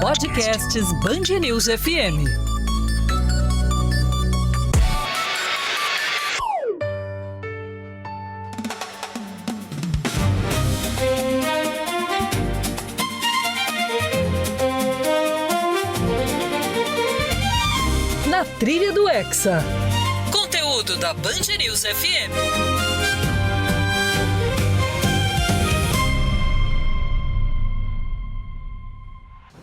Podcasts BandNews FM. Na trilha do Hexa. Conteúdo da BandNews FM.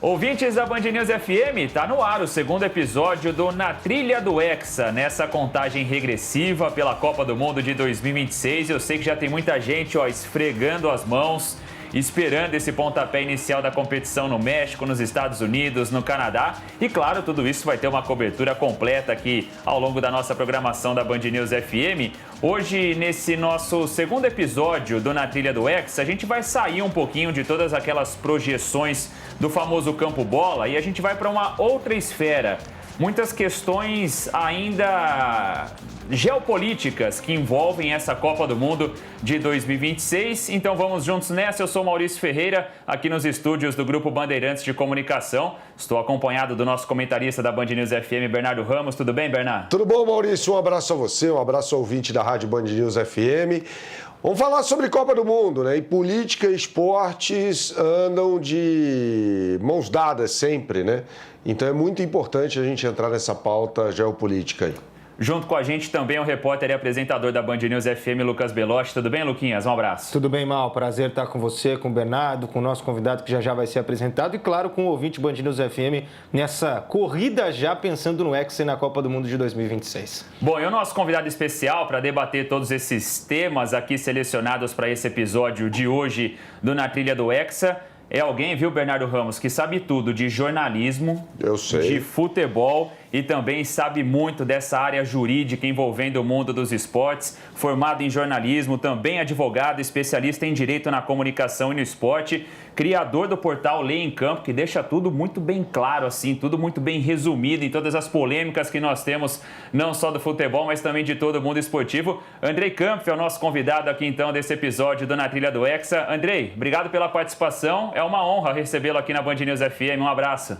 Ouvintes da Band News FM, tá no ar o segundo episódio do Na Trilha do Hexa, nessa contagem regressiva pela Copa do Mundo de 2026. Eu sei que já tem muita gente, esfregando as mãos, esperando esse pontapé inicial da competição no México, nos Estados Unidos, no Canadá. E claro, tudo isso vai ter uma cobertura completa aqui ao longo da nossa programação da Band News FM. Hoje, nesse nosso segundo episódio do Na Trilha do Hexa, a gente vai sair um pouquinho de todas aquelas projeções do famoso campo bola e a gente vai para uma outra esfera. Muitas questões ainda geopolíticas que envolvem essa Copa do Mundo de 2026. Então vamos juntos nessa. Eu sou Maurício Ferreira, aqui nos estúdios do Grupo Bandeirantes de Comunicação. Estou acompanhado do nosso comentarista da Band News FM, Bernardo Ramos. Tudo bem, Bernardo? Tudo bom, Maurício? Um abraço a você, um abraço ao ouvinte da Rádio Band News FM. Vamos falar sobre Copa do Mundo, né? E política e esportes andam de mãos dadas sempre, né? Então é muito importante a gente entrar nessa pauta geopolítica aí. Junto com a gente também o repórter e apresentador da Band News FM, Lucas Belotti. Tudo bem, Luquinhas? Um abraço. Tudo bem, Mal. Prazer estar com você, com o Bernardo, com o nosso convidado que já vai ser apresentado e, claro, com o ouvinte Band News FM nessa corrida já pensando no Hexa e na Copa do Mundo de 2026. Bom, e o nosso convidado especial para debater todos esses temas aqui selecionados para esse episódio de hoje do Na Trilha do Hexa é alguém, viu, Bernardo Ramos, que sabe tudo de jornalismo, eu sei, de futebol e também sabe muito dessa área jurídica envolvendo o mundo dos esportes, formado em jornalismo, também advogado, especialista em direito na comunicação e no esporte, criador do portal Lei em Campo, que deixa tudo muito bem claro, assim, tudo muito bem resumido em todas as polêmicas que nós temos, não só do futebol, mas também de todo o mundo esportivo. Andrei Kampf é o nosso convidado aqui, então, desse episódio do Na Trilha do Hexa. Andrei, obrigado pela participação. É uma honra recebê-lo aqui na Band News FM. Um abraço.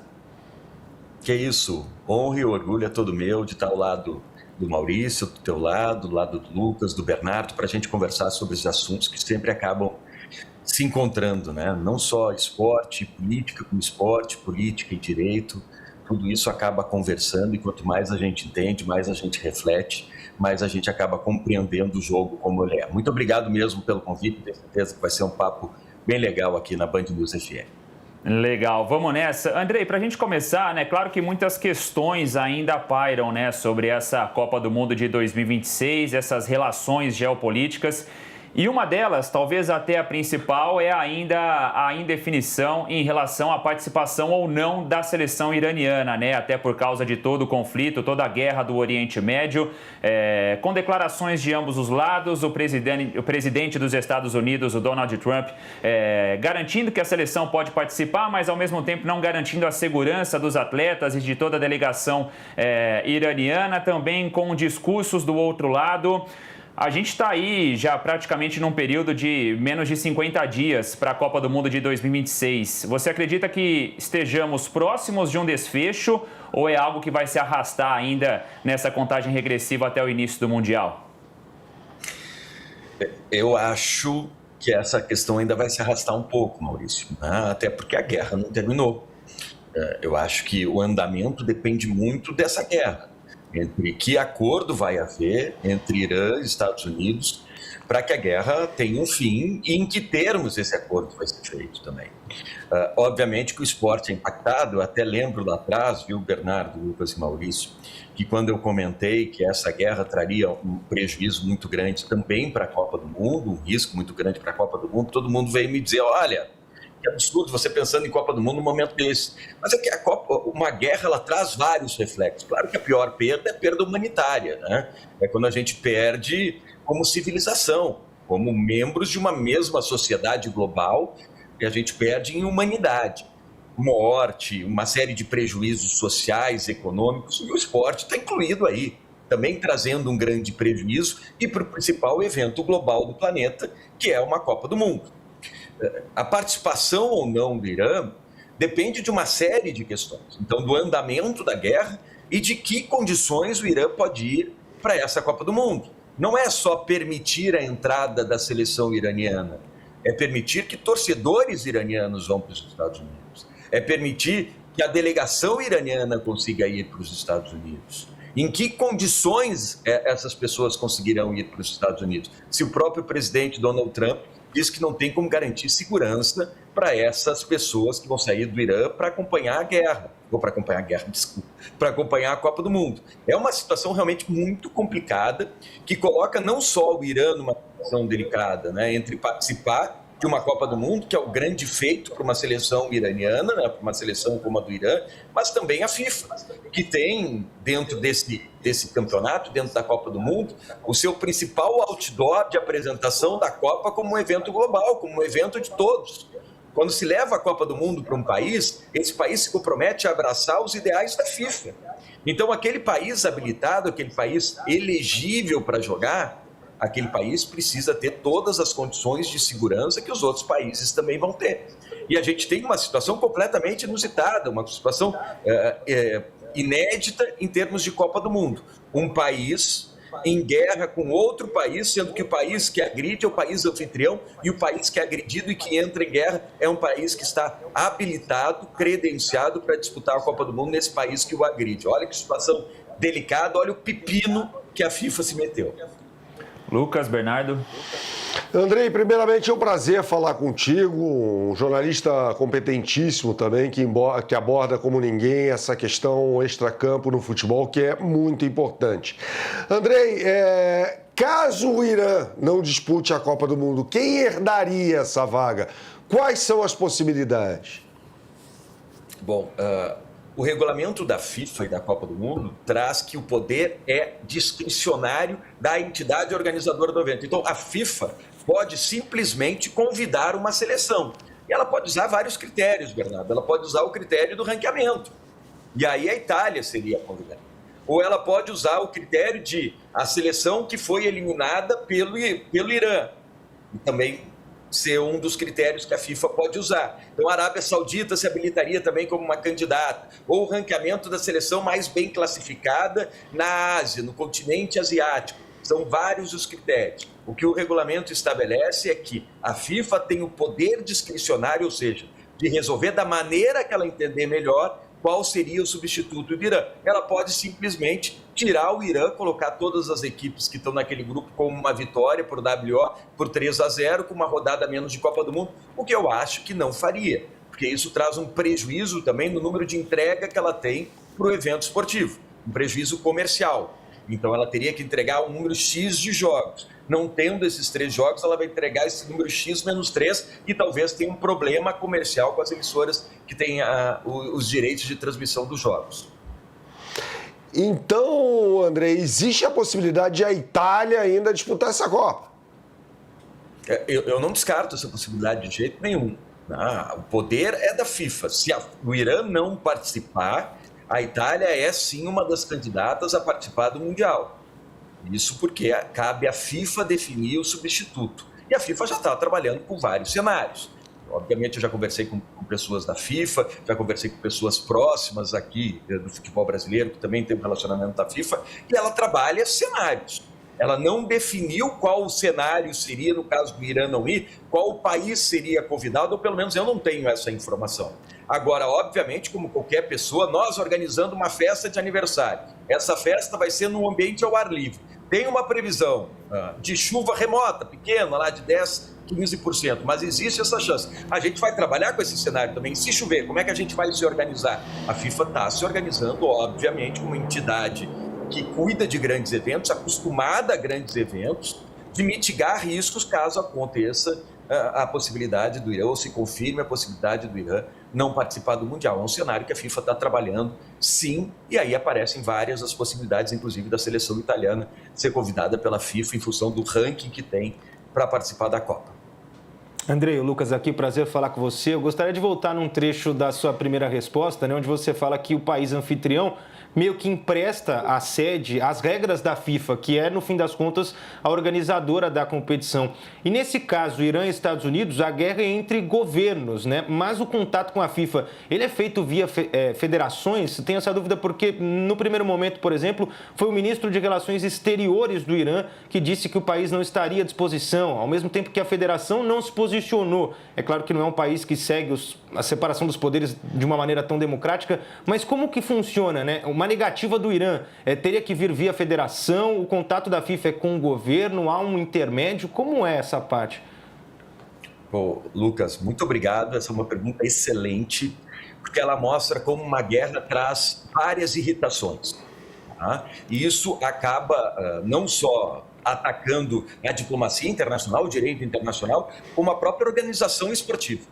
Que isso, honra e orgulho é todo meu de estar ao lado do Maurício, do teu lado, do lado do Lucas, do Bernardo, para a gente conversar sobre os assuntos que sempre acabam se encontrando, né? Não só esporte, política com esporte, política e direito, tudo isso acaba conversando e quanto mais a gente entende, mais a gente reflete, mais a gente acaba compreendendo o jogo como ele é. Muito obrigado mesmo pelo convite, tenho certeza que vai ser um papo bem legal aqui na Band News FM. Legal, vamos nessa. Andrei, para a gente começar, né, claro que muitas questões ainda pairam, né, sobre essa Copa do Mundo de 2026, essas relações geopolíticas. E uma delas, talvez até a principal, é ainda a indefinição em relação à participação ou não da seleção iraniana, né? Até por causa de todo o conflito, toda a guerra do Oriente Médio, com declarações de ambos os lados, o presidente dos Estados Unidos, o Donald Trump, garantindo que a seleção pode participar, mas ao mesmo tempo não garantindo a segurança dos atletas e de toda a delegação iraniana, também com discursos do outro lado. A gente está aí já praticamente num período de menos de 50 dias para a Copa do Mundo de 2026. Você acredita que estejamos próximos de um desfecho ou é algo que vai se arrastar ainda nessa contagem regressiva até o início do Mundial? Eu acho que essa questão ainda vai se arrastar um pouco, Maurício, né? Até porque a guerra não terminou. Eu acho que o andamento depende muito dessa guerra. Entre que acordo vai haver entre Irã e Estados Unidos para que a guerra tenha um fim e em que termos esse acordo vai ser feito também. Obviamente que o esporte é impactado, eu até lembro lá atrás, viu, Bernardo, Lucas e Maurício, que quando eu comentei que essa guerra traria um prejuízo muito grande também para a Copa do Mundo, um risco muito grande para a Copa do Mundo, todo mundo veio me dizer, olha, que absurdo você pensando em Copa do Mundo num momento desse. Mas é que uma guerra ela traz vários reflexos. Claro que a pior perda é a perda humanitária, né? É quando a gente perde como civilização, como membros de uma mesma sociedade global, e a gente perde em humanidade. Morte, uma série de prejuízos sociais, econômicos, e o esporte está incluído aí, também trazendo um grande prejuízo e para o principal evento global do planeta, que é uma Copa do Mundo. A participação ou não do Irã depende de uma série de questões. Então, do andamento da guerra e de que condições o Irã pode ir para essa Copa do Mundo. Não é só permitir a entrada da seleção iraniana, é permitir que torcedores iranianos vão para os Estados Unidos, é permitir que a delegação iraniana consiga ir para os Estados Unidos. Em que condições essas pessoas conseguirão ir para os Estados Unidos? Se o próprio presidente Donald Trump diz que não tem como garantir segurança para essas pessoas que vão sair do Irã para acompanhar a guerra, para acompanhar a Copa do Mundo. É uma situação realmente muito complicada, que coloca não só o Irã numa situação delicada, né, entre participar de uma Copa do Mundo, que é o grande feito para uma seleção iraniana, né, para uma seleção como a do Irã, mas também a FIFA, que tem dentro desse campeonato, dentro da Copa do Mundo, o seu principal outdoor de apresentação da Copa como um evento global, como um evento de todos. Quando se leva a Copa do Mundo para um país, esse país se compromete a abraçar os ideais da FIFA. Então, aquele país habilitado, aquele país elegível para jogar, aquele país precisa ter todas as condições de segurança que os outros países também vão ter. E a gente tem uma situação completamente inusitada, uma situação inédita em termos de Copa do Mundo. Um país em guerra com outro país, sendo que o país que agride é o país anfitrião e o país que é agredido e que entra em guerra é um país que está habilitado, credenciado para disputar a Copa do Mundo nesse país que o agride. Olha que situação delicada, olha o pepino que a FIFA se meteu. Lucas, Bernardo. Andrei, primeiramente é um prazer falar contigo, um jornalista competentíssimo também, que aborda como ninguém essa questão extracampo no futebol, que é muito importante. Andrei, caso o Irã não dispute a Copa do Mundo, quem herdaria essa vaga? Quais são as possibilidades? Bom, o regulamento da FIFA e da Copa do Mundo traz que o poder é discricionário da entidade organizadora do evento. Então, a FIFA pode simplesmente convidar uma seleção. E ela pode usar vários critérios, Bernardo. Ela pode usar o critério do ranqueamento. E aí a Itália seria convidada. Ou ela pode usar o critério de a seleção que foi eliminada pelo Irã. E também ser um dos critérios que a FIFA pode usar. Então, a Arábia Saudita se habilitaria também como uma candidata, ou o ranqueamento da seleção mais bem classificada na Ásia, no continente asiático. São vários os critérios. O que o regulamento estabelece é que a FIFA tem o poder discricionário, ou seja, de resolver da maneira que ela entender melhor qual seria o substituto do Irã. Ela pode simplesmente tirar o Irã, colocar todas as equipes que estão naquele grupo como uma vitória por WO por 3-0, com uma rodada menos de Copa do Mundo, o que eu acho que não faria, porque isso traz um prejuízo também no número de entrega que ela tem para o evento esportivo, um prejuízo comercial. Então, ela teria que entregar um número X de jogos. Não tendo esses 3 jogos, ela vai entregar esse número X menos 3 e talvez tenha um problema comercial com as emissoras que têm os direitos de transmissão dos jogos. Então, André, existe a possibilidade de a Itália ainda disputar essa Copa? Eu não descarto essa possibilidade de jeito nenhum. O poder é da FIFA. Se o Irã não participar, a Itália é sim uma das candidatas a participar do Mundial. Isso porque cabe à FIFA definir o substituto. E a FIFA já está trabalhando com vários cenários. Obviamente, eu já conversei com pessoas da FIFA, já conversei com pessoas próximas aqui do futebol brasileiro, que também tem um relacionamento da FIFA, e ela trabalha cenários. Ela não definiu qual o cenário seria, no caso do Irã não ir, qual o país seria convidado, ou pelo menos eu não tenho essa informação. Agora, obviamente, como qualquer pessoa, nós organizando uma festa de aniversário. Essa festa vai ser num ambiente ao ar livre. Tem uma previsão de chuva remota, pequena, lá de 10%, 15%, mas existe essa chance. A gente vai trabalhar com esse cenário também. Se chover, como é que a gente vai se organizar? A FIFA está se organizando, obviamente, como entidade que cuida de grandes eventos, acostumada a grandes eventos, de mitigar riscos caso aconteça a possibilidade do Irã, ou se confirme a possibilidade do Irã não participar do Mundial. É um cenário que a FIFA está trabalhando, sim, e aí aparecem várias as possibilidades, inclusive da seleção italiana ser convidada pela FIFA em função do ranking que tem para participar da Copa. Andrei, o Lucas aqui, prazer falar com você. Eu gostaria de voltar num trecho da sua primeira resposta, né, onde você fala que o país anfitrião meio que empresta a sede às regras da FIFA, que é, no fim das contas, a organizadora da competição. E nesse caso, Irã e Estados Unidos, a guerra é entre governos, né? Mas o contato com a FIFA, ele é feito via federações? Tenho essa dúvida porque, no primeiro momento, por exemplo, foi o ministro de Relações Exteriores do Irã que disse que o país não estaria à disposição, ao mesmo tempo que a federação não se posicionou. É claro que não é um país que segue a separação dos poderes de uma maneira tão democrática, mas como que funciona, né? Uma negativa do Irã teria que vir via federação, o contato da FIFA é com o governo, há um intermédio, como é essa parte? Bom, Lucas, muito obrigado, essa é uma pergunta excelente, porque ela mostra como uma guerra traz várias irritações, tá? E isso acaba não só atacando a diplomacia internacional, o direito internacional, como a própria organização esportiva.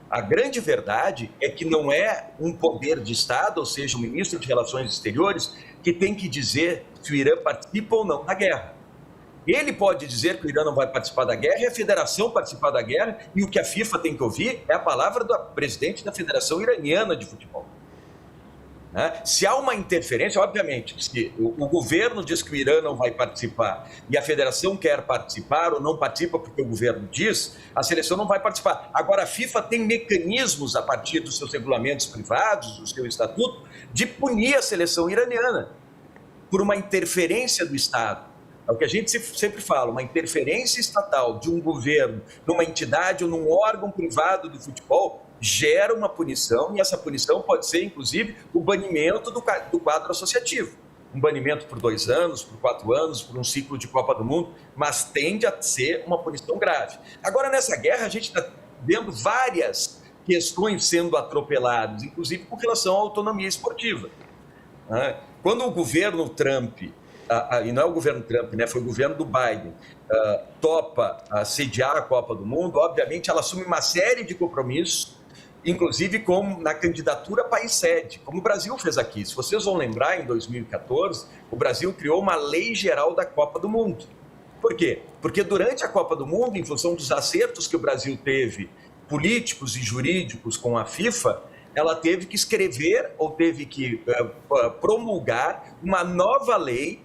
A grande verdade é que não é um poder de Estado, ou seja, o ministro de Relações Exteriores, que tem que dizer se o Irã participa ou não da guerra. Ele pode dizer que o Irã não vai participar da guerra e a federação participar da guerra, e o que a FIFA tem que ouvir é a palavra do presidente da Federação Iraniana de Futebol. Se há uma interferência, obviamente, se o governo diz que o Irã não vai participar e a federação quer participar ou não participa porque o governo diz, a seleção não vai participar. Agora, a FIFA tem mecanismos, a partir dos seus regulamentos privados, do seu estatuto, de punir a seleção iraniana por uma interferência do Estado. É o que a gente sempre fala, uma interferência estatal de um governo numa entidade ou num órgão privado do futebol gera uma punição, e essa punição pode ser, inclusive, o banimento do quadro associativo. Um banimento por 2 anos, por 4 anos, por um ciclo de Copa do Mundo, mas tende a ser uma punição grave. Agora, nessa guerra, a gente está vendo várias questões sendo atropeladas, inclusive com relação à autonomia esportiva. Quando o governo Trump, e não é o governo Trump, né, foi o governo do Biden, topa sediar a Copa do Mundo, obviamente ela assume uma série de compromissos, inclusive como na candidatura país-sede, como o Brasil fez aqui. Se vocês vão lembrar, em 2014, o Brasil criou uma lei geral da Copa do Mundo. Por quê? Porque durante a Copa do Mundo, em função dos acertos que o Brasil teve, políticos e jurídicos com a FIFA, ela teve que escrever ou teve que promulgar uma nova lei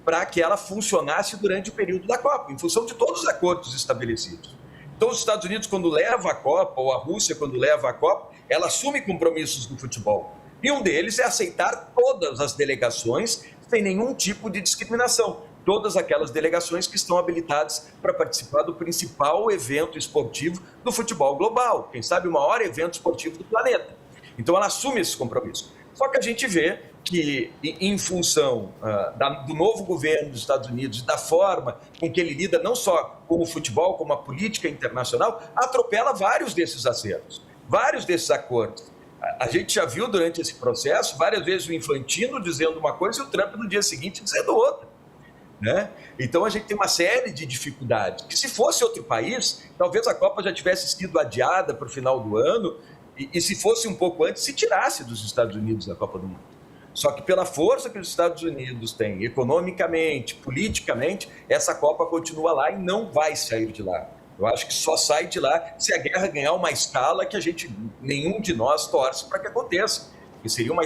para que ela funcionasse durante o período da Copa, em função de todos os acordos estabelecidos. Então, os Estados Unidos, quando leva a Copa, ou a Rússia, quando leva a Copa, ela assume compromissos no futebol. E um deles é aceitar todas as delegações sem nenhum tipo de discriminação. Todas aquelas delegações que estão habilitadas para participar do principal evento esportivo do futebol global. Quem sabe o maior evento esportivo do planeta. Então, ela assume esse compromisso. Só que a gente vê que, em função do novo governo dos Estados Unidos, da forma com que ele lida não só com o futebol, como a política internacional, atropela vários desses acertos, vários desses acordos. A gente já viu durante esse processo várias vezes o Infantino dizendo uma coisa e o Trump no dia seguinte dizendo outra. Né? Então a gente tem uma série de dificuldades, que se fosse outro país, talvez a Copa já tivesse sido adiada para o final do ano, e se fosse um pouco antes, se tirasse dos Estados Unidos da Copa do Mundo. Só que pela força que os Estados Unidos têm, economicamente, politicamente, essa Copa continua lá e não vai sair de lá. Eu acho que só sai de lá se a guerra ganhar uma escala que nenhum de nós torce para que aconteça. Que seria uma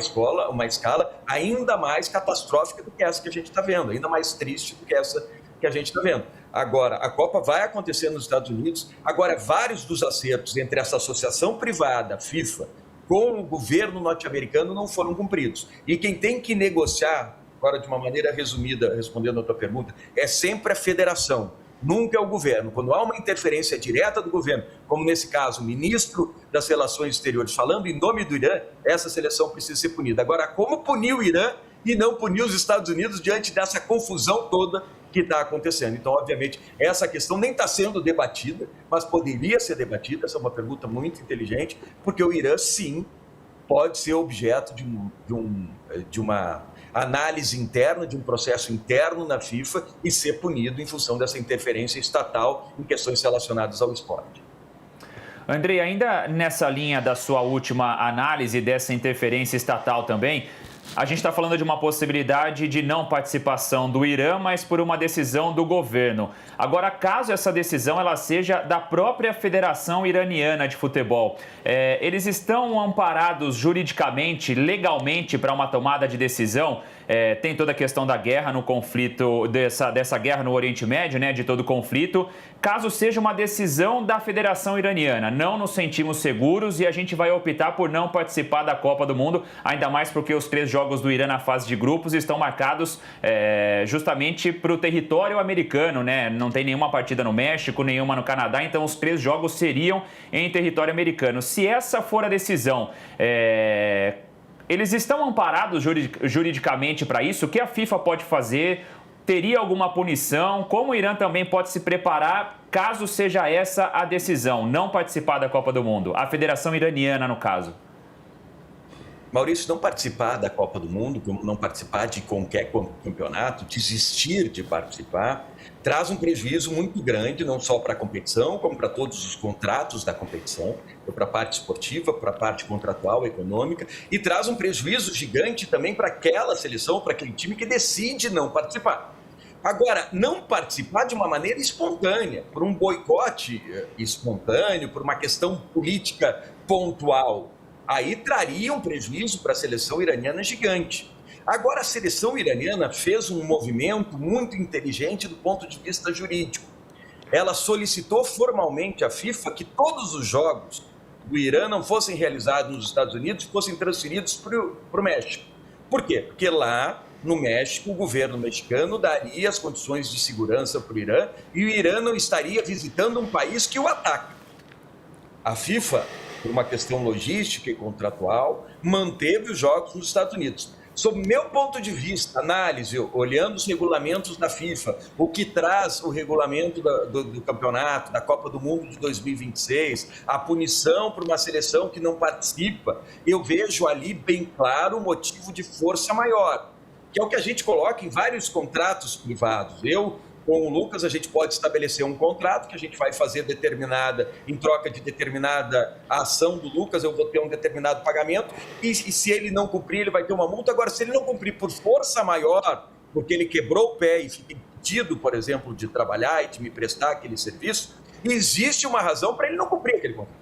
escala ainda mais catastrófica do que essa que a gente está vendo, ainda mais triste do que essa que a gente está vendo. Agora, a Copa vai acontecer nos Estados Unidos. Agora, vários dos acertos entre essa associação privada, FIFA, com o governo norte-americano não foram cumpridos. E quem tem que negociar, agora de uma maneira resumida, respondendo a tua pergunta, é sempre a federação, nunca é o governo. Quando há uma interferência direta do governo, como nesse caso o ministro das Relações Exteriores falando em nome do Irã, essa seleção precisa ser punida. Agora, como punir o Irã e não punir os Estados Unidos diante dessa confusão toda que está acontecendo? Então, obviamente, essa questão nem está sendo debatida, mas poderia ser debatida. Essa é uma pergunta muito inteligente, porque o Irã, sim, pode ser objeto de uma análise interna, de um processo interno na FIFA e ser punido em função dessa interferência estatal em questões relacionadas ao esporte. Andrei, ainda nessa linha da sua última análise dessa interferência estatal também, a gente está falando de uma possibilidade de não participação do Irã, mas por uma decisão do governo. Agora, caso essa decisão ela seja da própria Federação Iraniana de Futebol, eles estão amparados juridicamente, legalmente, para uma tomada de decisão? Tem toda a questão da guerra no conflito, dessa guerra no Oriente Médio, né, de todo o conflito. Caso seja uma decisão da Federação Iraniana, não nos sentimos seguros e a gente vai optar por não participar da Copa do Mundo, ainda mais porque os 3 jogos do Irã na fase de grupos estão marcados justamente para o território americano, né? Não tem nenhuma partida no México, nenhuma no Canadá, então os 3 jogos seriam em território americano. Se essa for a decisão, eles estão amparados juridicamente para isso? O que a FIFA pode fazer? Teria alguma punição? Como o Irã também pode se preparar caso seja essa a decisão, não participar da Copa do Mundo? A Federação Iraniana, no caso. Maurício, não participar da Copa do Mundo, como não participar de qualquer campeonato, desistir de participar, traz um prejuízo muito grande, não só para a competição, como para todos os contratos da competição, para a parte esportiva, para a parte contratual, econômica, e traz um prejuízo gigante também para aquela seleção, para aquele time que decide não participar. Agora, não participar de uma maneira espontânea, por um boicote espontâneo, por uma questão política pontual, aí traria um prejuízo para a seleção iraniana gigante. Agora, a seleção iraniana fez um movimento muito inteligente do ponto de vista jurídico. Ela solicitou formalmente à FIFA que todos os jogos do Irã não fossem realizados nos Estados Unidos, fossem transferidos para o México. Por quê? Porque lá no México, o governo mexicano daria as condições de segurança para o Irã e o Irã não estaria visitando um país que o ataca. A FIFA, por uma questão logística e contratual, manteve os jogos nos Estados Unidos. Sob meu ponto de vista, análise, olhando os regulamentos da FIFA, o que traz o regulamento do campeonato, da Copa do Mundo de 2026, a punição por uma seleção que não participa, eu vejo ali bem claro o motivo de força maior, que é o que a gente coloca em vários contratos privados. Com o Lucas, a gente pode estabelecer um contrato que a gente vai fazer em troca de determinada ação do Lucas, eu vou ter um determinado pagamento, e se ele não cumprir, ele vai ter uma multa. Agora, se ele não cumprir por força maior, porque ele quebrou o pé e fica impedido, por exemplo, de trabalhar e de me prestar aquele serviço, existe uma razão para ele não cumprir aquele contrato.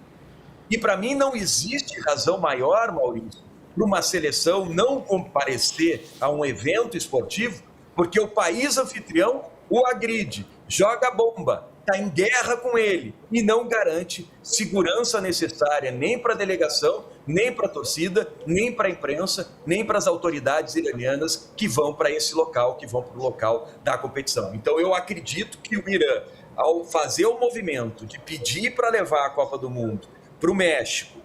E para mim não existe razão maior, Maurício, para uma seleção não comparecer a um evento esportivo, porque o país anfitrião o agride, joga bomba, está em guerra com ele e não garante segurança necessária nem para a delegação, nem para a torcida, nem para a imprensa, nem para as autoridades iranianas que vão para esse local, que vão para o local da competição. Então eu acredito que o Irã, ao fazer o movimento de pedir para levar a Copa do Mundo para o México,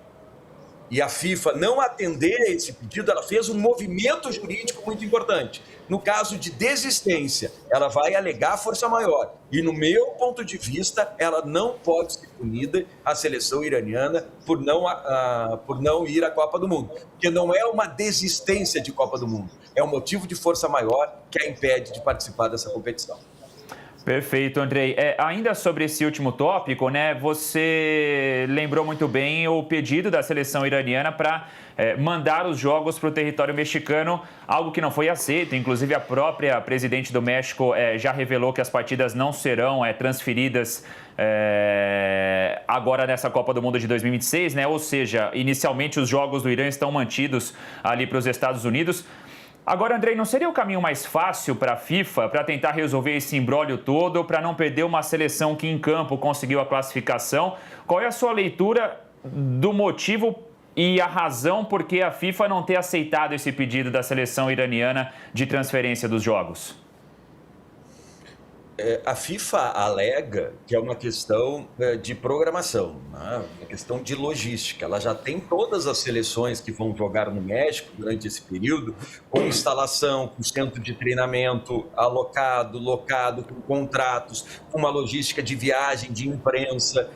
e a FIFA não atender a esse pedido, ela fez um movimento jurídico muito importante. No caso de desistência, ela vai alegar força maior. E, no meu ponto de vista, ela não pode ser punida, a seleção iraniana, por não ir à Copa do Mundo. Porque não é uma desistência de Copa do Mundo, é um motivo de força maior que a impede de participar dessa competição. Perfeito, Andrei. Ainda sobre esse último tópico, né? Você lembrou muito bem o pedido da seleção iraniana para mandar os jogos para o território mexicano, algo que não foi aceito. Inclusive, a própria presidente do México já revelou que as partidas não serão transferidas agora nessa Copa do Mundo de 2026, né? Ou seja, inicialmente os jogos do Irã estão mantidos ali para os Estados Unidos. Agora, Andrei, não seria o caminho mais fácil para a FIFA, para tentar resolver esse imbróglio todo, para não perder uma seleção que em campo conseguiu a classificação? Qual é a sua leitura do motivo e a razão por que a FIFA não ter aceitado esse pedido da seleção iraniana de transferência dos jogos? A FIFA alega que é uma questão de programação, né? Uma questão de logística. Ela já tem todas as seleções que vão jogar no México durante esse período, com instalação, com centro de treinamento locado, com contratos, com uma logística de viagem, de imprensa.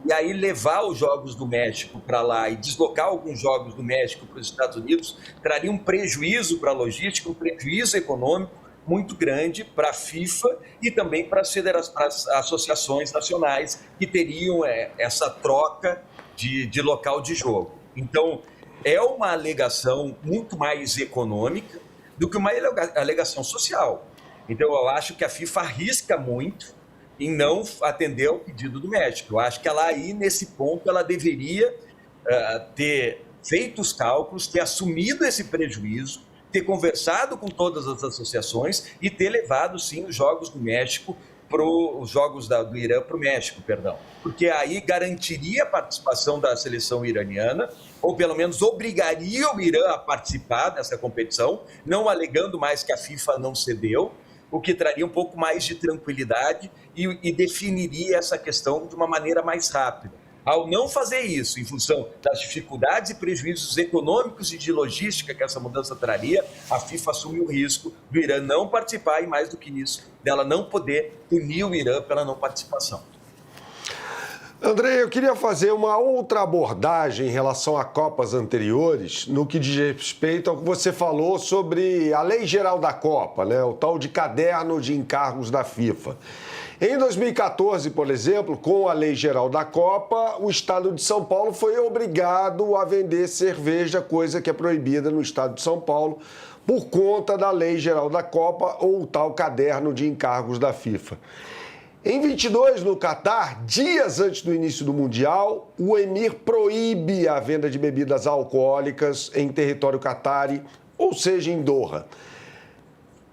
E aí levar os jogos do México para lá e deslocar alguns jogos do México para os Estados Unidos traria um prejuízo para a logística, um prejuízo econômico muito grande para a FIFA e também para as associações nacionais que teriam essa troca de local de jogo. Então, é uma alegação muito mais econômica do que uma alegação social. Então, eu acho que a FIFA arrisca muito em não atender ao pedido do México. Eu acho que ela aí, nesse ponto, ela deveria ter feito os cálculos, ter assumido esse prejuízo, ter conversado com todas as associações e ter levado, sim, os Jogos do México os Jogos do Irã para o México, perdão. Porque aí garantiria a participação da seleção iraniana, ou pelo menos obrigaria o Irã a participar dessa competição, não alegando mais que a FIFA não cedeu, o que traria um pouco mais de tranquilidade e definiria essa questão de uma maneira mais rápida. Ao não fazer isso, em função das dificuldades e prejuízos econômicos e de logística que essa mudança traria, a FIFA assume o risco do Irã não participar e, mais do que isso, dela não poder punir o Irã pela não participação. André, eu queria fazer uma outra abordagem em relação a Copas anteriores, no que diz respeito ao que você falou sobre a Lei Geral da Copa, né? O tal de caderno de encargos da FIFA. Em 2014, por exemplo, com a Lei Geral da Copa, o Estado de São Paulo foi obrigado a vender cerveja, coisa que é proibida no Estado de São Paulo, por conta da Lei Geral da Copa ou o tal caderno de encargos da FIFA. Em 22, no Catar, dias antes do início do Mundial, o Emir proíbe a venda de bebidas alcoólicas em território catari, ou seja, em Doha.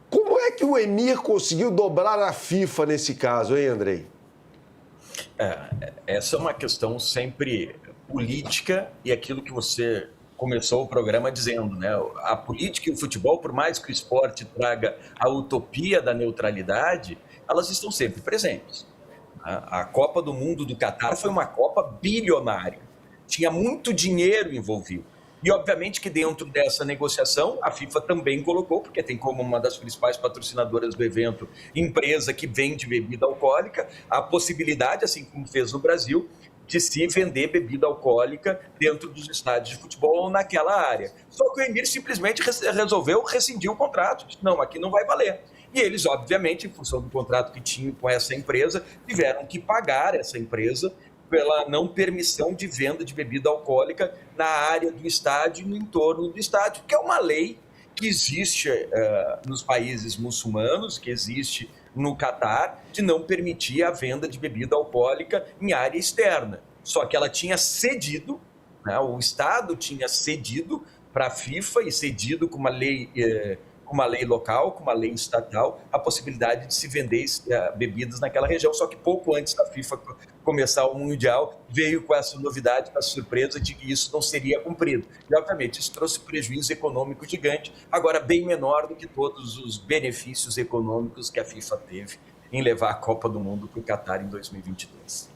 Como é que o Emir conseguiu dobrar a FIFA nesse caso, hein, Andrei? Essa é uma questão sempre política e aquilo que você começou o programa dizendo, né? A política e o futebol, por mais que o esporte traga a utopia da neutralidade, elas estão sempre presentes. A Copa do Mundo do Catar foi uma Copa bilionária. Tinha muito dinheiro envolvido. E, obviamente, que dentro dessa negociação, a FIFA também colocou, porque tem como uma das principais patrocinadoras do evento, empresa que vende bebida alcoólica, a possibilidade, assim como fez no Brasil, de se vender bebida alcoólica dentro dos estádios de futebol ou naquela área. Só que o Emir simplesmente resolveu rescindir o contrato. Disse, não, aqui não vai valer. E eles, obviamente, em função do contrato que tinham com essa empresa, tiveram que pagar essa empresa pela não permissão de venda de bebida alcoólica na área do estádio e no entorno do estádio, que é uma lei que existe nos países muçulmanos, que existe no Catar, de não permitir a venda de bebida alcoólica em área externa. Só que ela tinha cedido, né, o Estado tinha cedido para a FIFA e cedido com uma lei local, com uma lei estatal, a possibilidade de se vender bebidas naquela região. Só que pouco antes da FIFA começar o Mundial, veio com essa novidade, com a surpresa de que isso não seria cumprido. E, obviamente, isso trouxe prejuízo econômico gigante, agora bem menor do que todos os benefícios econômicos que a FIFA teve em levar a Copa do Mundo para o Catar em 2022.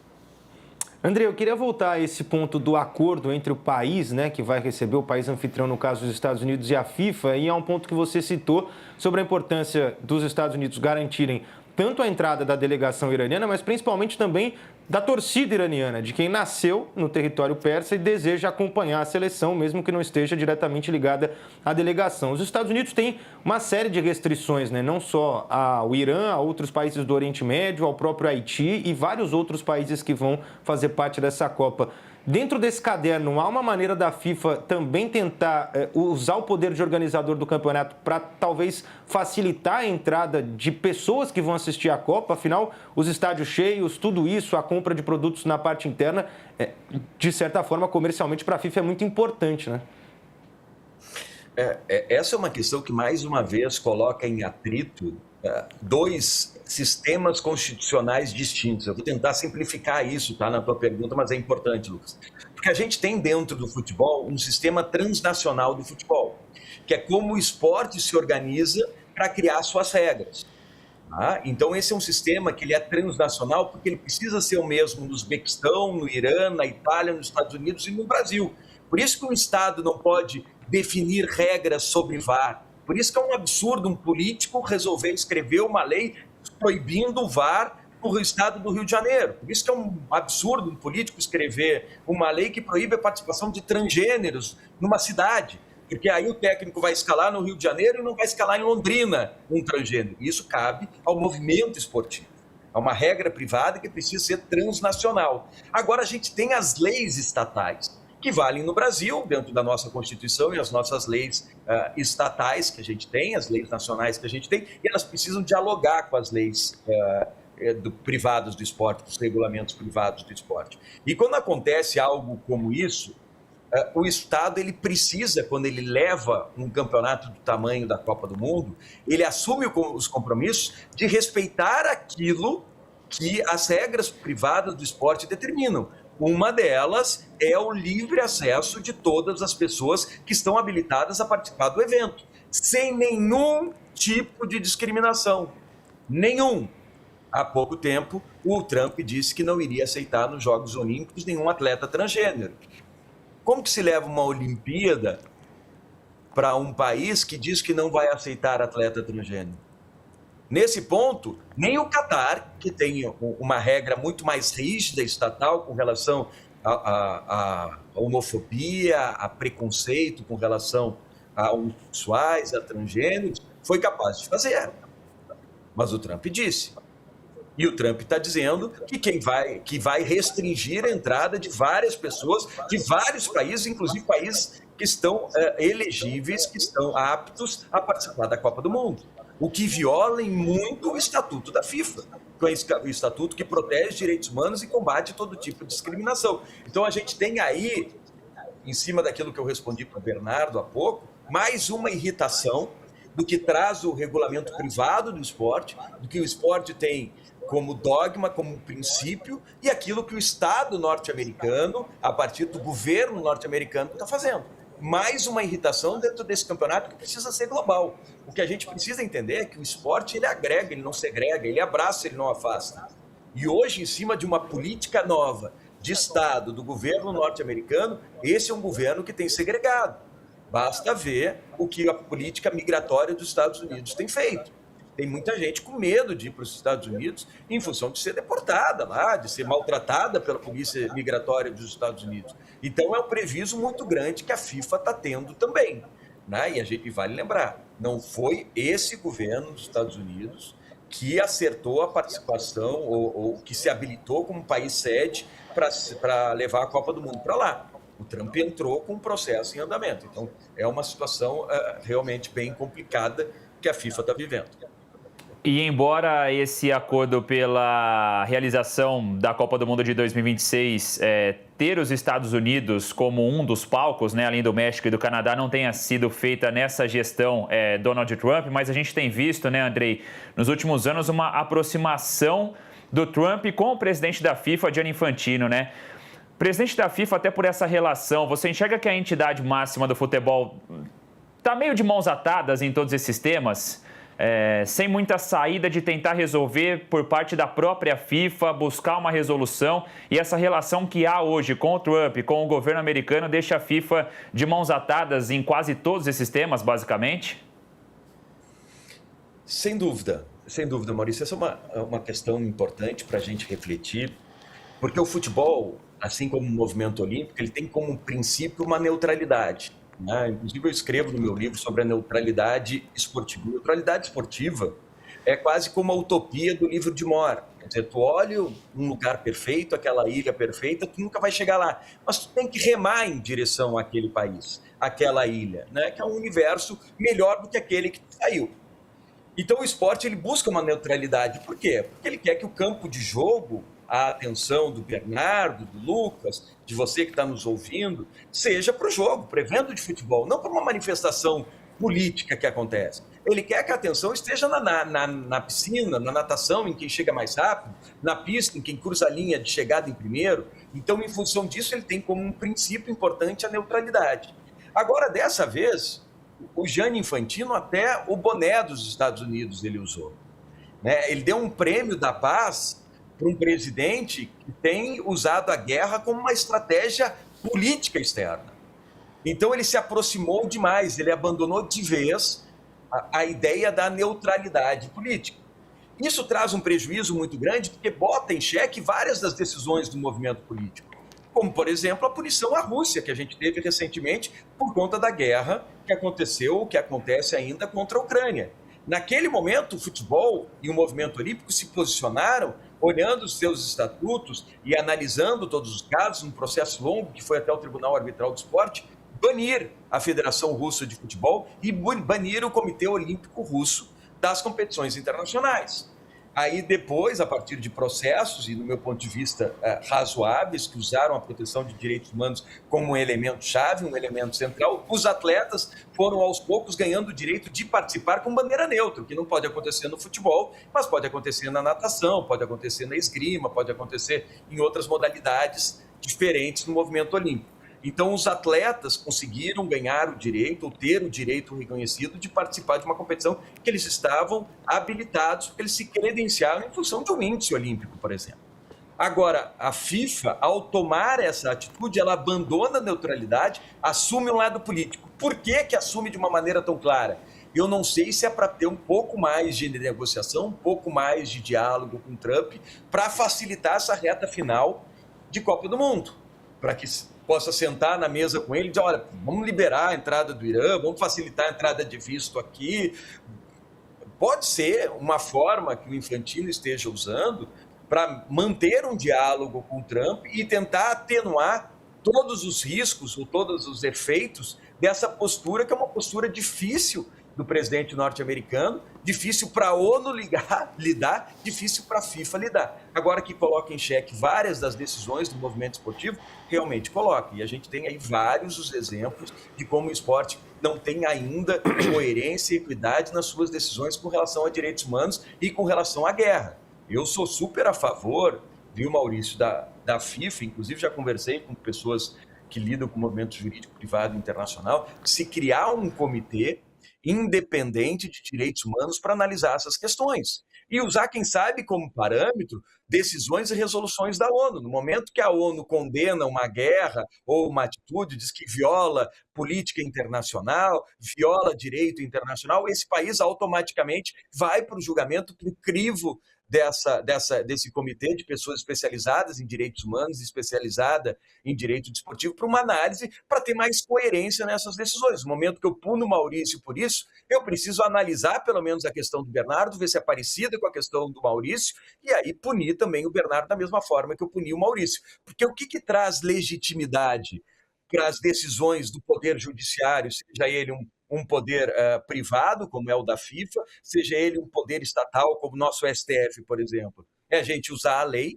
André, eu queria voltar a esse ponto do acordo entre o país, né, que vai receber, o país anfitrião, no caso dos Estados Unidos, e a FIFA, e é um ponto que você citou sobre a importância dos Estados Unidos garantirem tanto a entrada da delegação iraniana, mas principalmente também da torcida iraniana, de quem nasceu no território persa e deseja acompanhar a seleção, mesmo que não esteja diretamente ligada à delegação. Os Estados Unidos têm uma série de restrições, né? Não só ao Irã, a outros países do Oriente Médio, ao próprio Haiti e vários outros países que vão fazer parte dessa Copa. Dentro desse caderno, há uma maneira da FIFA também tentar usar o poder de organizador do campeonato para talvez facilitar a entrada de pessoas que vão assistir à Copa? Afinal, os estádios cheios, tudo isso, a compra de produtos na parte interna, de certa forma, comercialmente, para a FIFA é muito importante, né? Essa é uma questão que, mais uma vez, coloca em atrito dois sistemas constitucionais distintos. Eu vou tentar simplificar isso, tá, na tua pergunta, mas é importante, Lucas. Porque a gente tem dentro do futebol um sistema transnacional do futebol, que é como o esporte se organiza para criar suas regras. Tá? Então, esse é um sistema que ele é transnacional porque ele precisa ser o mesmo no Uzbequistão, no Irã, na Itália, nos Estados Unidos e no Brasil. Por isso que um Estado não pode definir regras sobre VAR. Por isso que é um absurdo um político resolver escrever uma lei proibindo o VAR no estado do Rio de Janeiro. Por isso que é um absurdo um político escrever uma lei que proíbe a participação de transgêneros numa cidade. Porque aí o técnico vai escalar no Rio de Janeiro e não vai escalar em Londrina um transgênero. Isso cabe ao movimento esportivo. É uma regra privada que precisa ser transnacional. Agora a gente tem as leis estatais. que valem no Brasil, dentro da nossa Constituição e as nossas leis estatais que a gente tem, as leis nacionais que a gente tem, e elas precisam dialogar com as leis privadas do esporte, com os regulamentos privados do esporte. E quando acontece algo como isso, o Estado ele precisa, quando ele leva um campeonato do tamanho da Copa do Mundo, ele assume os compromissos de respeitar aquilo que as regras privadas do esporte determinam. Uma delas é o livre acesso de todas as pessoas que estão habilitadas a participar do evento, sem nenhum tipo de discriminação. Nenhum. Há pouco tempo, o Trump disse que não iria aceitar nos Jogos Olímpicos nenhum atleta transgênero. Como que se leva uma Olimpíada para um país que diz que não vai aceitar atleta transgênero? Nesse ponto, nem o Catar, que tem uma regra muito mais rígida estatal com relação à homofobia, a preconceito com relação a homossexuais, a transgêneros, foi capaz de fazer. Mas o Trump disse. E o Trump está dizendo que vai restringir a entrada de várias pessoas de vários países, inclusive países que estão elegíveis, que estão aptos a participar da Copa do Mundo. O que viola em muito o Estatuto da FIFA, que é o Estatuto que protege direitos humanos e combate todo tipo de discriminação. Então a gente tem aí, em cima daquilo que eu respondi para o Bernardo há pouco, mais uma irritação do que traz o regulamento privado do esporte, do que o esporte tem como dogma, como princípio, e aquilo que o Estado norte-americano, a partir do governo norte-americano, está fazendo. Mais uma irritação dentro desse campeonato que precisa ser global. O que a gente precisa entender é que o esporte ele agrega, ele não segrega, ele abraça, ele não afasta. E hoje, em cima de uma política nova de Estado, do governo norte-americano, esse é um governo que tem segregado. Basta ver o que a política migratória dos Estados Unidos tem feito. Tem muita gente com medo de ir para os Estados Unidos em função de ser deportada lá, de ser maltratada pela polícia migratória dos Estados Unidos. Então, é um prejuízo muito grande que a FIFA está tendo também. Né? E a gente vale lembrar, não foi esse governo dos Estados Unidos que acertou a participação ou que se habilitou como país sede para levar a Copa do Mundo para lá. O Trump entrou com um processo em andamento. Então, é uma situação realmente bem complicada que a FIFA está vivendo. E embora esse acordo pela realização da Copa do Mundo de 2026 ter os Estados Unidos como um dos palcos, né, além do México e do Canadá, não tenha sido feita nessa gestão Donald Trump, mas a gente tem visto, né, Andrei, nos últimos anos uma aproximação do Trump com o presidente da FIFA, Gianni Infantino, né? Presidente da FIFA, até por essa relação, você enxerga que a entidade máxima do futebol está meio de mãos atadas em todos esses temas? Sem muita saída de tentar resolver por parte da própria FIFA, buscar uma resolução, e essa relação que há hoje com o Trump, com o governo americano, deixa a FIFA de mãos atadas em quase todos esses temas, basicamente? Sem dúvida, Maurício. Essa é uma questão importante para a gente refletir, porque o futebol, assim como o movimento olímpico, ele tem como princípio uma neutralidade. Inclusive, eu escrevo no meu livro sobre a neutralidade esportiva. Neutralidade esportiva é quase como a utopia do livro de More. Quer dizer, tu olha um lugar perfeito, aquela ilha perfeita, tu nunca vai chegar lá. Mas tu tem que remar em direção àquele país, àquela ilha, né? Que é um universo melhor do que aquele que tu saiu. Então, o esporte ele busca uma neutralidade. Por quê? Porque ele quer que o campo de jogo, a atenção do Bernardo, do Lucas, de você que está nos ouvindo, seja para o jogo, para o evento de futebol, não para uma manifestação política que acontece. Ele quer que a atenção esteja na piscina, na natação, em quem chega mais rápido, na pista, em quem cruza a linha de chegada em primeiro. Então, em função disso, ele tem como um princípio importante a neutralidade. Agora, dessa vez, o Gianni Infantino, até o boné dos Estados Unidos ele usou. Né? Ele deu um prêmio da paz para um presidente que tem usado a guerra como uma estratégia política externa. Então, ele se aproximou demais, ele abandonou de vez a ideia da neutralidade política. Isso traz um prejuízo muito grande, porque bota em xeque várias das decisões do movimento político, como, por exemplo, a punição à Rússia, que a gente teve recentemente por conta da guerra que aconteceu, ou que acontece ainda contra a Ucrânia. Naquele momento, o futebol e o movimento olímpico se posicionaram olhando os seus estatutos e analisando todos os casos, um processo longo que foi até o Tribunal Arbitral do Esporte, banir a Federação Russa de Futebol e banir o Comitê Olímpico Russo das competições internacionais. Aí depois, a partir de processos, e no meu ponto de vista razoáveis, que usaram a proteção de direitos humanos como um elemento-chave, um elemento central, os atletas foram aos poucos ganhando o direito de participar com bandeira neutra, o que não pode acontecer no futebol, mas pode acontecer na natação, pode acontecer na esgrima, pode acontecer em outras modalidades diferentes no movimento olímpico. Então, os atletas conseguiram ganhar o direito, ou ter o direito reconhecido de participar de uma competição que eles estavam habilitados, porque eles se credenciaram em função de um índice olímpico, por exemplo. Agora, a FIFA, ao tomar essa atitude, ela abandona a neutralidade, assume um lado político. Por que assume de uma maneira tão clara? Eu não sei se é para ter um pouco mais de negociação, um pouco mais de diálogo com Trump, para facilitar essa reta final de Copa do Mundo, para que possa sentar na mesa com ele e dizer, olha, vamos liberar a entrada do Irã, vamos facilitar a entrada de visto aqui. Pode ser uma forma que o Infantino esteja usando para manter um diálogo com o Trump e tentar atenuar todos os riscos ou todos os efeitos dessa postura, que é uma postura difícil do presidente norte-americano, difícil para a ONU lidar, difícil para a FIFA lidar. Agora que coloca em xeque várias das decisões do movimento esportivo, realmente coloca. E a gente tem aí vários os exemplos de como o esporte não tem ainda coerência e equidade nas suas decisões com relação a direitos humanos e com relação à guerra. Eu sou super a favor, viu, Maurício, da FIFA, inclusive já conversei com pessoas que lidam com o movimento jurídico privado internacional, de se criar um comitê independente de direitos humanos para analisar essas questões e usar, quem sabe, como parâmetro, decisões e resoluções da ONU. No momento que a ONU condena uma guerra ou uma atitude, diz que viola política internacional, viola direito internacional, esse país automaticamente vai para o julgamento, para o crivo desse comitê de pessoas especializadas em direitos humanos, especializada em direito desportivo, para uma análise, para ter mais coerência nessas decisões. No momento que eu puno o Maurício por isso, eu preciso analisar pelo menos a questão do Bernardo, ver se é parecida com a questão do Maurício, e aí punir também o Bernardo da mesma forma que eu puni o Maurício. Porque o que traz legitimidade para as decisões do Poder Judiciário, seja ele um poder privado, como é o da FIFA, seja ele um poder estatal, como o nosso STF, por exemplo? É a gente usar a lei,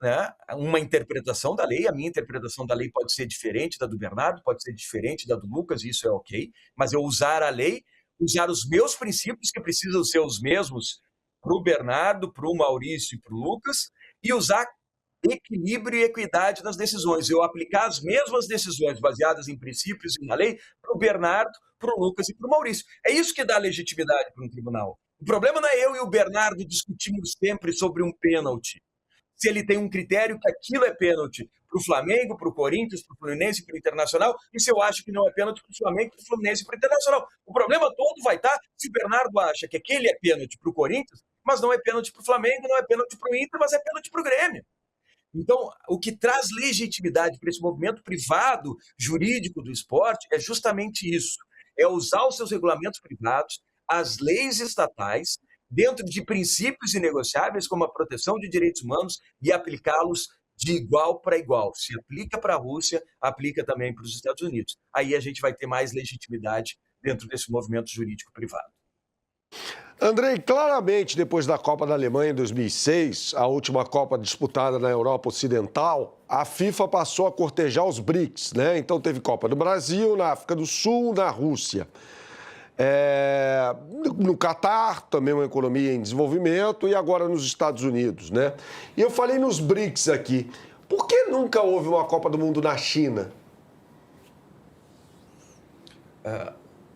né? Uma interpretação da lei, a minha interpretação da lei pode ser diferente da do Bernardo, pode ser diferente da do Lucas, isso é ok, mas eu usar a lei, usar os meus princípios, que precisam ser os mesmos para o Bernardo, para o Maurício e para o Lucas, e usar equilíbrio e equidade nas decisões. Eu aplicar as mesmas decisões baseadas em princípios e na lei para o Bernardo, para o Lucas e para o Maurício. É isso que dá legitimidade para um tribunal. O problema não é eu e o Bernardo discutirmos sempre sobre um pênalti. Se ele tem um critério que aquilo é pênalti para o Flamengo, para o Corinthians, para o Fluminense, para o Internacional, e se eu acho que não é pênalti para o Flamengo, para o Fluminense e para o Internacional. O problema todo vai estar se o Bernardo acha que aquele é pênalti para o Corinthians, mas não é pênalti para o Flamengo, não é pênalti para o Inter, mas é pênalti para o Grêmio. Então, o que traz legitimidade para esse movimento privado jurídico do esporte é justamente isso, é usar os seus regulamentos privados, as leis estatais, dentro de princípios inegociáveis como a proteção de direitos humanos e aplicá-los de igual para igual. Se aplica para a Rússia, aplica também para os Estados Unidos. Aí a gente vai ter mais legitimidade dentro desse movimento jurídico privado. Andrei, claramente, depois da Copa da Alemanha em 2006, a última Copa disputada na Europa Ocidental, a FIFA passou a cortejar os BRICS, né? Então teve Copa do Brasil, na África do Sul, na Rússia. No Catar, também uma economia em desenvolvimento, e agora nos Estados Unidos, né? E eu falei nos BRICS aqui. Por que nunca houve uma Copa do Mundo na China?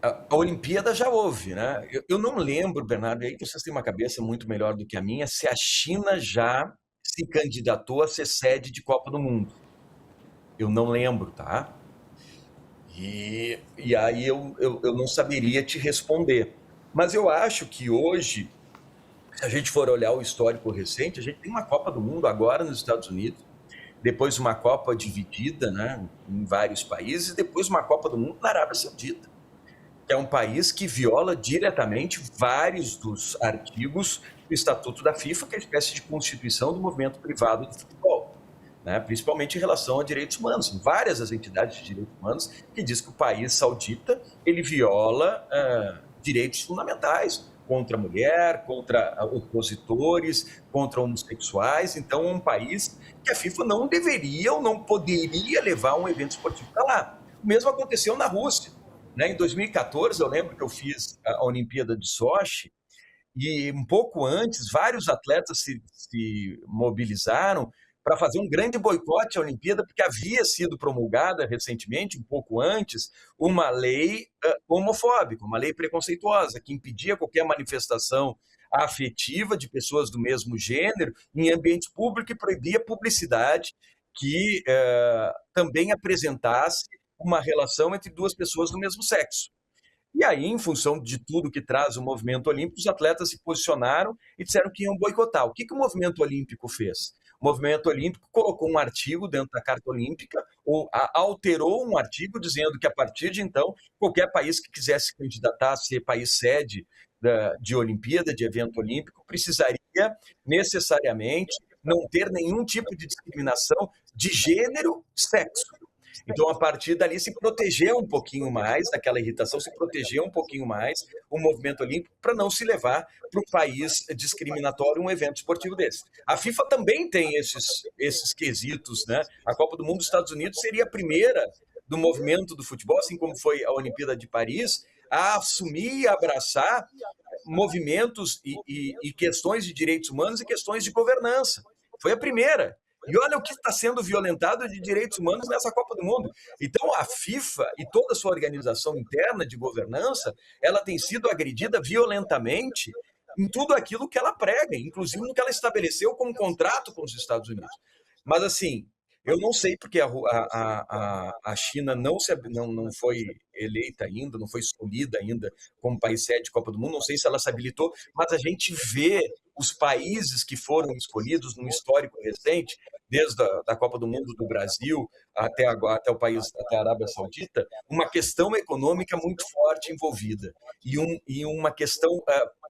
A Olimpíada já houve, né? Eu não lembro, Bernardo, aí vocês têm uma cabeça muito melhor do que a minha, se a China já se candidatou a ser sede de Copa do Mundo. Eu não lembro, tá? E aí eu não saberia te responder. Mas eu acho que hoje, se a gente for olhar o histórico recente, a gente tem uma Copa do Mundo agora nos Estados Unidos, depois uma Copa dividida, né, em vários países, e depois uma Copa do Mundo na Arábia Saudita. que é um país que viola diretamente vários dos artigos do Estatuto da FIFA, que é uma espécie de constituição do movimento privado do futebol, né? Principalmente em relação a direitos humanos. São várias as entidades de direitos humanos que diz que o país saudita ele viola direitos fundamentais contra a mulher, contra opositores, contra homossexuais. Então, é um país que a FIFA não deveria ou não poderia levar um evento esportivo para lá. O mesmo aconteceu na Rússia, né? Em 2014, eu lembro que eu fiz a Olimpíada de Sochi e um pouco antes, vários atletas se mobilizaram para fazer um grande boicote à Olimpíada, porque havia sido promulgada recentemente, um pouco antes, uma lei homofóbica, uma lei preconceituosa, que impedia qualquer manifestação afetiva de pessoas do mesmo gênero em ambientes públicos e proibia publicidade que também apresentasse uma relação entre duas pessoas do mesmo sexo. E aí, em função de tudo que traz o movimento olímpico, os atletas se posicionaram e disseram que iam boicotar. O que o movimento olímpico fez? O movimento olímpico colocou um artigo dentro da Carta Olímpica, ou alterou um artigo dizendo que, a partir de então, qualquer país que quisesse se candidatar a ser país sede de Olimpíada, de evento olímpico, precisaria necessariamente não ter nenhum tipo de discriminação de gênero, sexo. Então, a partir dali, se protegeu um pouquinho mais daquela irritação, se protegeu um pouquinho mais o movimento olímpico para não se levar para um país discriminatório um evento esportivo desse. A FIFA também tem esses quesitos, né? A Copa do Mundo dos Estados Unidos seria a primeira do movimento do futebol, assim como foi a Olimpíada de Paris, a assumir e abraçar movimentos e questões de direitos humanos e questões de governança. Foi a primeira. E olha o que está sendo violentado de direitos humanos nessa Copa do Mundo. Então, a FIFA e toda a sua organização interna de governança, ela tem sido agredida violentamente em tudo aquilo que ela prega, inclusive no que ela estabeleceu como contrato com os Estados Unidos. Mas, assim, eu não sei porque a China não foi eleita ainda, não foi escolhida ainda como país sede de Copa do Mundo, não sei se ela se habilitou, mas a gente vê os países que foram escolhidos no histórico recente, desde a Copa do Mundo do Brasil até o país, até a Arábia Saudita, uma questão econômica muito forte envolvida e uma questão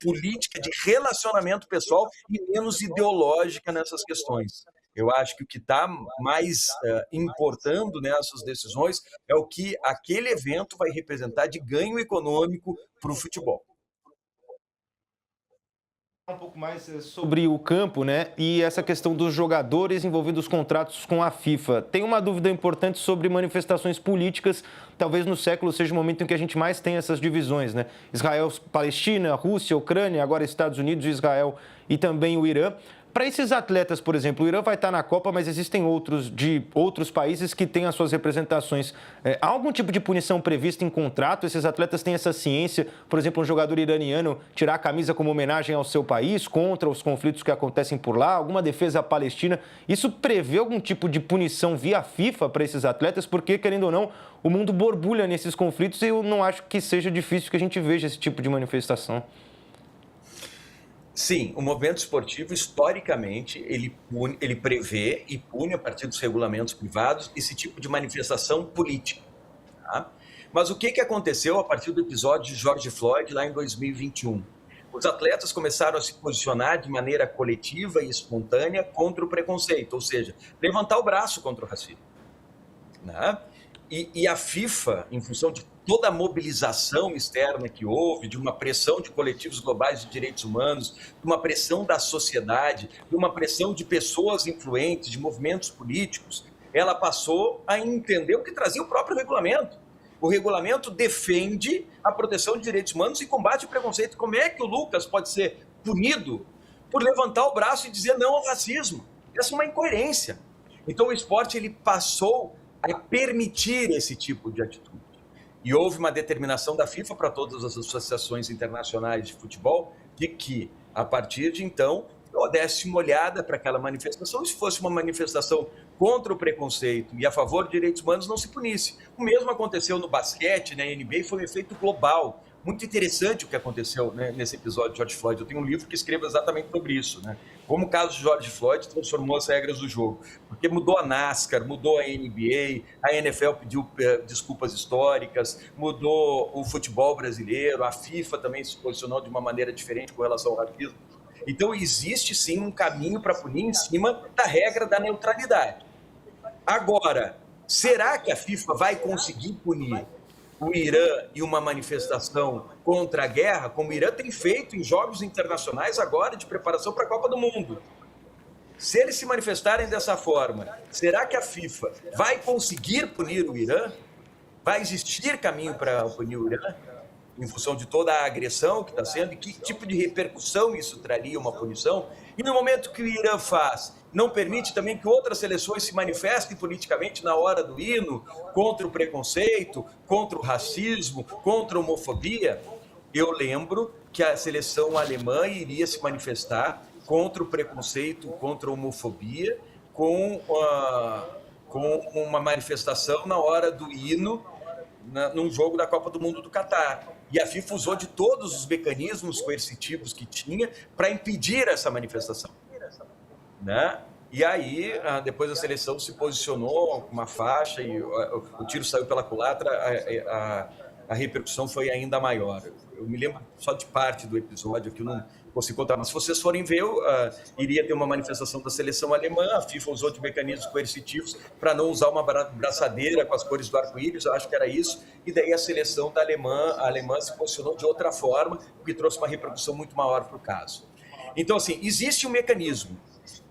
política de relacionamento pessoal e menos ideológica nessas questões. Eu acho que o que está mais importando nessas decisões é o que aquele evento vai representar de ganho econômico para o futebol. Um pouco mais sobre o campo, né? E essa questão dos jogadores envolvendo os contratos com a FIFA. Tem uma dúvida importante sobre manifestações políticas. Talvez no século seja o momento em que a gente mais tem essas divisões, né? Israel, Palestina, Rússia, Ucrânia, agora Estados Unidos, Israel e também o Irã. Para esses atletas, por exemplo, o Irã vai estar na Copa, mas existem outros países que têm as suas representações. Há algum tipo de punição prevista em contrato? Esses atletas têm essa ciência, por exemplo, um jogador iraniano tirar a camisa como homenagem ao seu país contra os conflitos que acontecem por lá? Alguma defesa à Palestina? Isso prevê algum tipo de punição via FIFA para esses atletas? Porque, querendo ou não, o mundo borbulha nesses conflitos e eu não acho que seja difícil que a gente veja esse tipo de manifestação. Sim, o movimento esportivo, historicamente, ele prevê e pune, a partir dos regulamentos privados, esse tipo de manifestação política. Tá? Mas o que aconteceu a partir do episódio de George Floyd, lá em 2021? Os atletas começaram a se posicionar de maneira coletiva e espontânea contra o preconceito, ou seja, levantar o braço contra o racismo. Né? E a FIFA, em função de toda a mobilização externa que houve, de uma pressão de coletivos globais de direitos humanos, de uma pressão da sociedade, de uma pressão de pessoas influentes, de movimentos políticos, ela passou a entender o que trazia o próprio regulamento. O regulamento defende a proteção de direitos humanos e combate o preconceito. Como é que o Lucas pode ser punido por levantar o braço e dizer não ao racismo? Essa é uma incoerência. Então o esporte ele passou a permitir esse tipo de atitude. E houve uma determinação da FIFA para todas as associações internacionais de futebol de que, a partir de então, eu desse uma olhada para aquela manifestação, e se fosse uma manifestação contra o preconceito e a favor de direitos humanos, não se punisse. O mesmo aconteceu no basquete, na NBA, foi um efeito global. Muito interessante o que aconteceu, né, nesse episódio de George Floyd. Eu tenho um livro que escreve exatamente sobre isso, né? Como o caso de George Floyd transformou as regras do jogo. Porque mudou a NASCAR, mudou a NBA, a NFL pediu desculpas históricas, mudou o futebol brasileiro, a FIFA também se posicionou de uma maneira diferente com relação ao racismo. Então, existe sim um caminho para punir em cima da regra da neutralidade. Agora, será que a FIFA vai conseguir punir o Irã e uma manifestação contra a guerra, como o Irã tem feito em jogos internacionais agora de preparação para a Copa do Mundo? Se eles se manifestarem dessa forma, será que a FIFA vai conseguir punir o Irã? Vai existir caminho para punir o Irã? Em função de toda a agressão que está sendo, e que tipo de repercussão isso traria uma punição? E no momento que o Irã faz, não permite também que outras seleções se manifestem politicamente na hora do hino, contra o preconceito, contra o racismo, contra a homofobia? Eu lembro que a seleção alemã iria se manifestar contra o preconceito, contra a homofobia, com uma manifestação na hora do hino, num jogo da Copa do Mundo do Catar. E a FIFA usou de todos os mecanismos coercitivos que tinha para impedir essa manifestação. Né? E aí, depois a seleção se posicionou com uma faixa e o tiro saiu pela culatra, a repercussão foi ainda maior. Eu me lembro só de parte do episódio, que eu não consigo contar, mas se vocês forem ver, iria ter uma manifestação da seleção alemã, a FIFA usou de mecanismos coercitivos para não usar uma braçadeira com as cores do arco-íris, eu acho que era isso, e daí a seleção da alemã se posicionou de outra forma, o que trouxe uma repercussão muito maior para o caso. Então, assim, existe um mecanismo.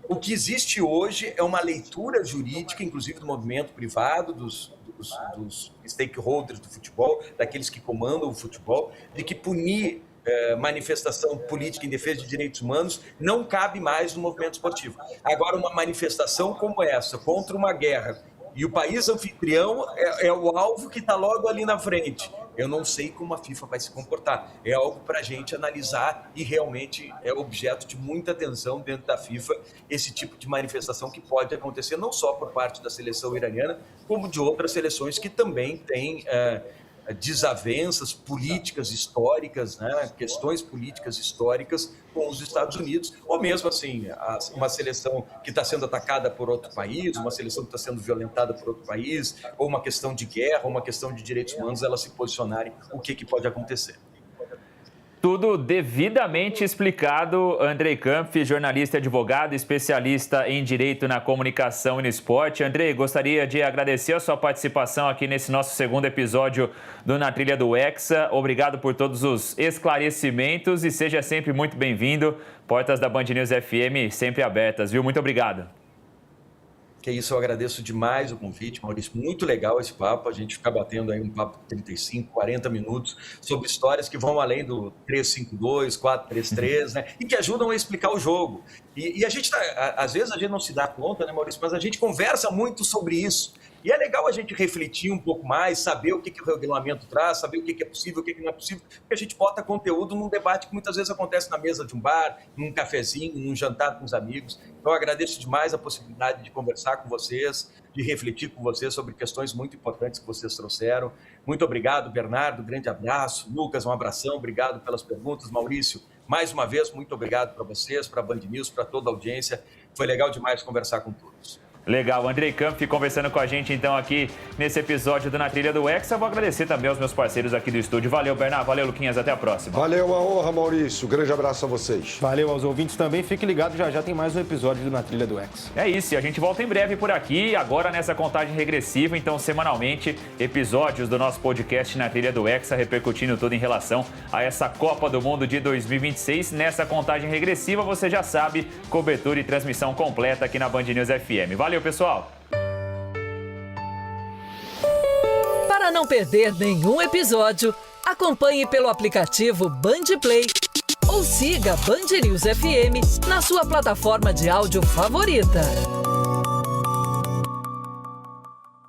O que existe hoje é uma leitura jurídica, inclusive do movimento privado, dos stakeholders do futebol, daqueles que comandam o futebol, de que punir manifestação política em defesa de direitos humanos não cabe mais no movimento esportivo. Agora, uma manifestação como essa, contra uma guerra, e o país anfitrião é o alvo que está logo ali na frente. Eu não sei como a FIFA vai se comportar. É algo para a gente analisar e realmente é objeto de muita atenção dentro da FIFA esse tipo de manifestação que pode acontecer não só por parte da seleção iraniana, como de outras seleções que também têm desavenças políticas históricas, né, questões políticas históricas com os Estados Unidos, ou mesmo assim, uma seleção que está sendo atacada por outro país, uma seleção que está sendo violentada por outro país, ou uma questão de guerra, ou uma questão de direitos humanos, elas se posicionarem, o que pode acontecer. Tudo devidamente explicado. Andrei Kampf, jornalista e advogado, especialista em direito na comunicação e no esporte. Andrei, gostaria de agradecer a sua participação aqui nesse nosso segundo episódio do Na Trilha do Hexa. Obrigado por todos os esclarecimentos e seja sempre muito bem-vindo. Portas da Band News FM sempre abertas, viu? Muito obrigado. Que é isso, eu agradeço demais o convite, Maurício, muito legal esse papo, a gente fica batendo aí um papo de 35, 40 minutos sobre histórias que vão além do 352, 433, né, e que ajudam a explicar o jogo. E a gente, às vezes a gente não se dá conta, né, Maurício, mas a gente conversa muito sobre isso. E é legal a gente refletir um pouco mais, saber o que o regulamento traz, saber o que é possível, o que não é possível, porque a gente bota conteúdo num debate que muitas vezes acontece na mesa de um bar, num cafezinho, num jantar com os amigos. Então, eu agradeço demais a possibilidade de conversar com vocês, de refletir com vocês sobre questões muito importantes que vocês trouxeram. Muito obrigado, Bernardo, grande abraço. Lucas, um abração, obrigado pelas perguntas. Maurício, mais uma vez, muito obrigado para vocês, para a Band News, para toda a audiência. Foi legal demais conversar com todos. Legal, Andrei Kampf conversando com a gente então aqui nesse episódio do Na Trilha do Hexa. Vou agradecer também aos meus parceiros aqui do estúdio. Valeu, Bernardo. Valeu, Luquinhas. Até a próxima. Valeu, uma honra, Maurício. Grande abraço a vocês. Valeu aos ouvintes também. Fique ligado, já tem mais um episódio do Na Trilha do Hexa. É isso, e a gente volta em breve por aqui, agora nessa contagem regressiva, então semanalmente, episódios do nosso podcast Na Trilha do Hexa, repercutindo tudo em relação a essa Copa do Mundo de 2026. Nessa contagem regressiva, você já sabe, cobertura e transmissão completa aqui na Band News FM. Valeu, pessoal! Para não perder nenhum episódio, acompanhe pelo aplicativo Band Play ou siga Band News FM na sua plataforma de áudio favorita.